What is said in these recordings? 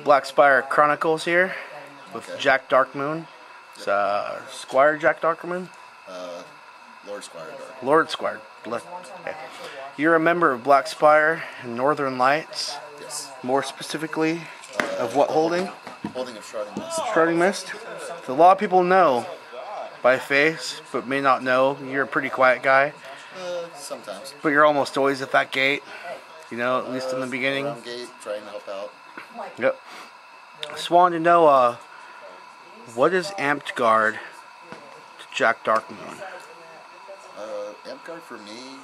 Blackspire Chronicles here with Jack Darkmoon. It's Squire Jack Darkmoon? Lord Squire Darkmoon. Lord Squire. Okay. You're a member of Blackspire and Northern Lights. Yes. More specifically, of what holding? Holding of Shrouding Mist. Shrouding Mist? So a lot of people know by face, but may not know. You're a pretty quiet guy. Sometimes. But you're almost always at that gate. You know, at least in the beginning. Around gate, trying to help out. Yep. Just wanted to know, what is Amped Guard to Jack Darkmoon? Amped Guard for me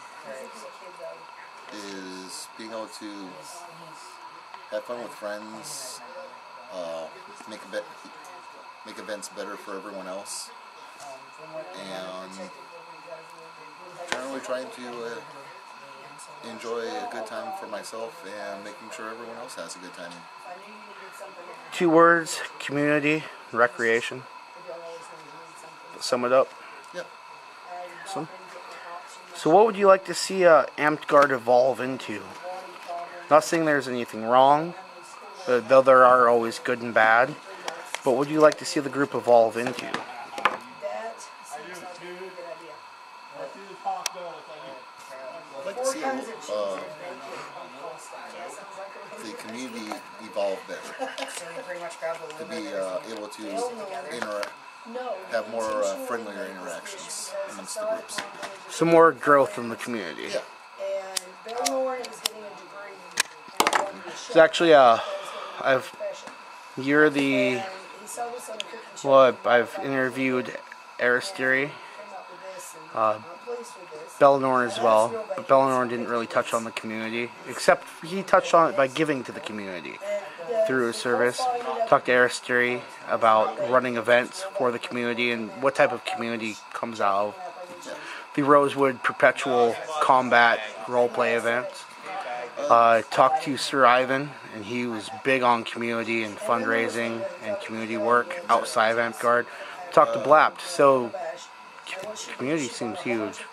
is being able to have fun with friends, make events better for everyone else, and generally trying to enjoy a good time for myself and making sure everyone else has a good time. 2 words: community, recreation. Sum it up. Yep. Awesome. So what would you like to see Amped Guard evolve into? Not saying there's anything wrong, though there are always good and bad, but what would you like to see the group evolve into? I'd like to see the community evolve better. To be able to have more friendlier interactions amongst the groups. Some more growth in the community. Yeah. It's actually, you're the, well, I've interviewed Aristeri, Bellinor as well, but Bellinor didn't really touch on the community, except he touched on it by giving to the community through his service. Talked to Aristeri about running events for the community and what type of community comes out of the Rosewood perpetual combat roleplay events. Talked to Sir Ivan, and he was big on community and fundraising and community work outside of Amped Guard. Talked to Blapt, so community seems huge.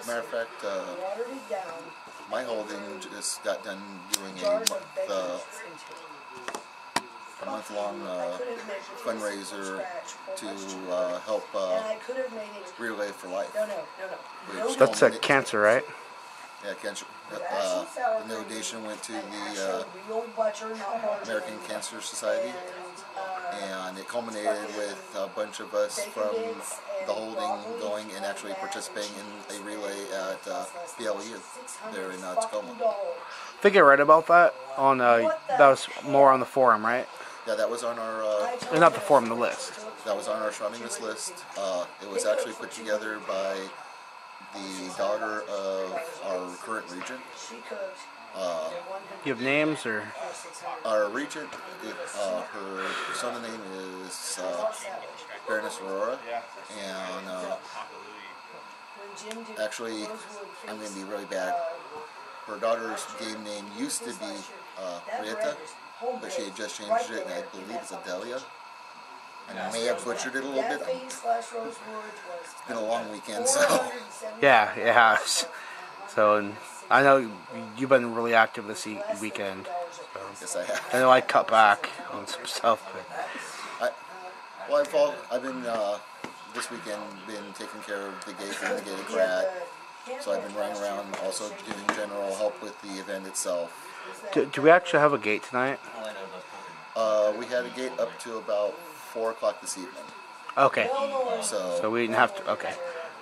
Matter of fact, my holding just got done doing a month-long fundraiser to help Relay for Life. That's cancer, right? Yeah, cancer. The donation went to the American Cancer Society, and it culminated with a bunch of us from the holding going and actually participating in a relay at the L.A.R.P there in Tacoma. I think I read about that on, that was more on the forum, right? Yeah, that was on our... not the forum, the list. That was on our Shrouding Mist list. It was actually put together by the daughter of our current regent. You have names, or? Our regent, her son's name is Baroness Aurora, and actually, I'm going to be really bad. Her daughter's game name used to be Rieta, but she had just changed it, and I believe it's Adelia. I may have butchered it a little bit. It's been a long weekend, so... Yeah, it has. So, and I know you've been really active this weekend. So. Yes, I have. I know I cut back on some stuff, but... I've been, this weekend, been taking care of the gate and the gated crat. So I've been running around also doing general help with the event itself. Do we actually have a gate tonight? We had a gate up to about 4 o'clock this evening. Okay. So we didn't have to, okay.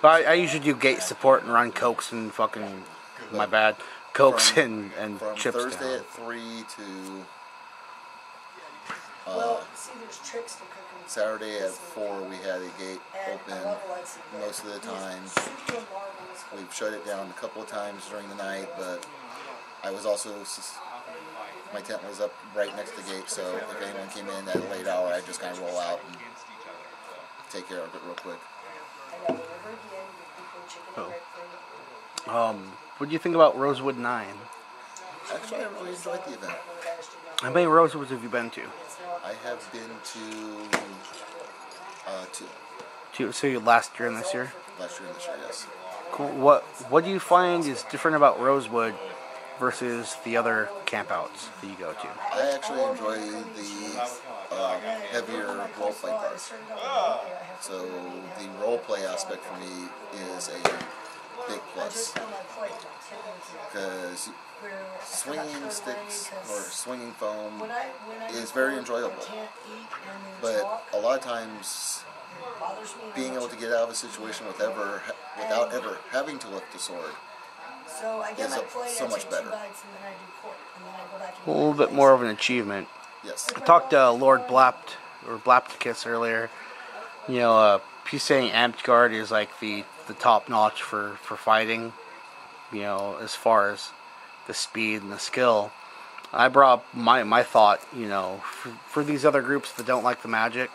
But I usually do gate support and run cokes and fucking, my bad, cokes and chips from Thursday down. at 3 to Saturday at 4, we had a gate open most of the time. We've shut it down a couple of times during the night, but I was also, my tent was up right next to the gate, so if anyone came in at a late hour, I'd just kind of roll out and take care of it real quick. Oh. What do you think about Rosewood 9? Actually, I really enjoyed the event. How many Rosewoods have you been to? I have been to 2. So you last year and this year? Last year and this year, yes. Cool. What do you find is different about Rosewood versus the other campouts that you go to? I actually enjoy the heavier roleplay part. So the roleplay aspect for me is a big plus. Because swinging sticks or swinging foam is very enjoyable. But a lot of times, being able to get out of a situation without ever having to lift a sword is so much better. A little bit more of an achievement. Yes. I talked to Lord Blapticus earlier. You know, he's saying Amped Guard is like the top notch for fighting. You know, as far as the speed and the skill. I brought up my thought. You know, for these other groups that don't like the magic.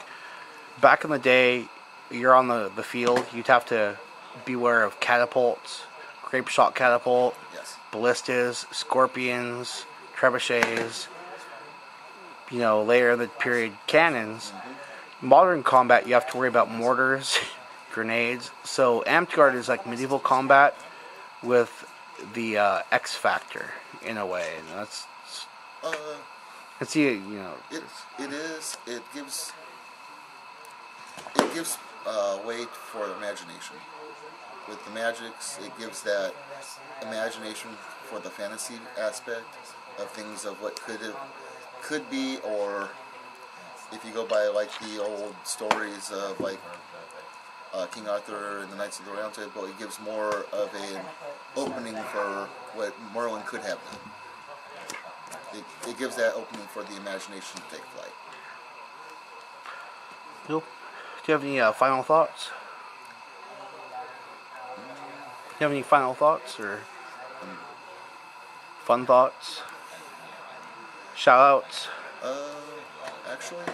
Back in the day, you're on the field. You'd have to beware of catapults, grape shot catapult, Yes. ballistas, scorpions, trebuchets. You know, later in the period cannons. Modern combat, you have to worry about mortars, grenades. So Amped Guard is like medieval combat with the X factor in a way, and that's it's you know. It is. It gives weight for imagination. With the magics, it gives that imagination for the fantasy aspect of things of what could be, or if you go by like the old stories of like King Arthur and the Knights of the Round Table, it gives more of an opening for what Merlin could have done. It gives that opening for the imagination to take flight. Cool. Do you have any final thoughts? Do you have any final thoughts or fun thoughts? Shout outs? Actually,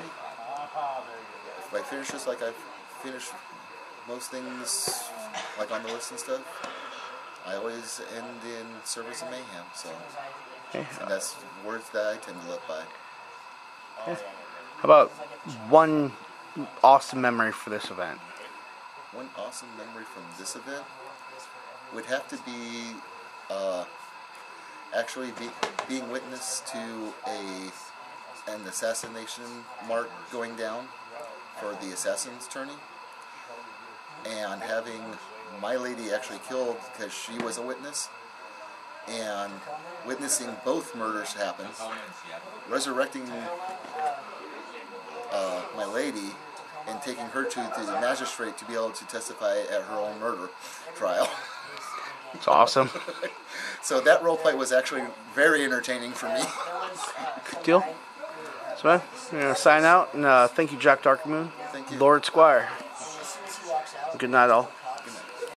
if I finish this like I've finished most things, like on the list and stuff, I always end in service and mayhem, so. Okay. And that's words that I tend to live by. Yeah. How about one awesome memory for this event? One awesome memory from this event would have to be actually being witness to an assassination mark going down for the assassin's tourney, and having my lady actually killed because she was a witness, and witnessing both murders happen, resurrecting my lady and taking her to the magistrate to be able to testify at her own murder trial. It's awesome. So that roleplay was actually very entertaining for me. Good deal. So, man, we're going to sign out, and thank you, Jack Darkmoon. Thank you. Lord Squire. Good night, all.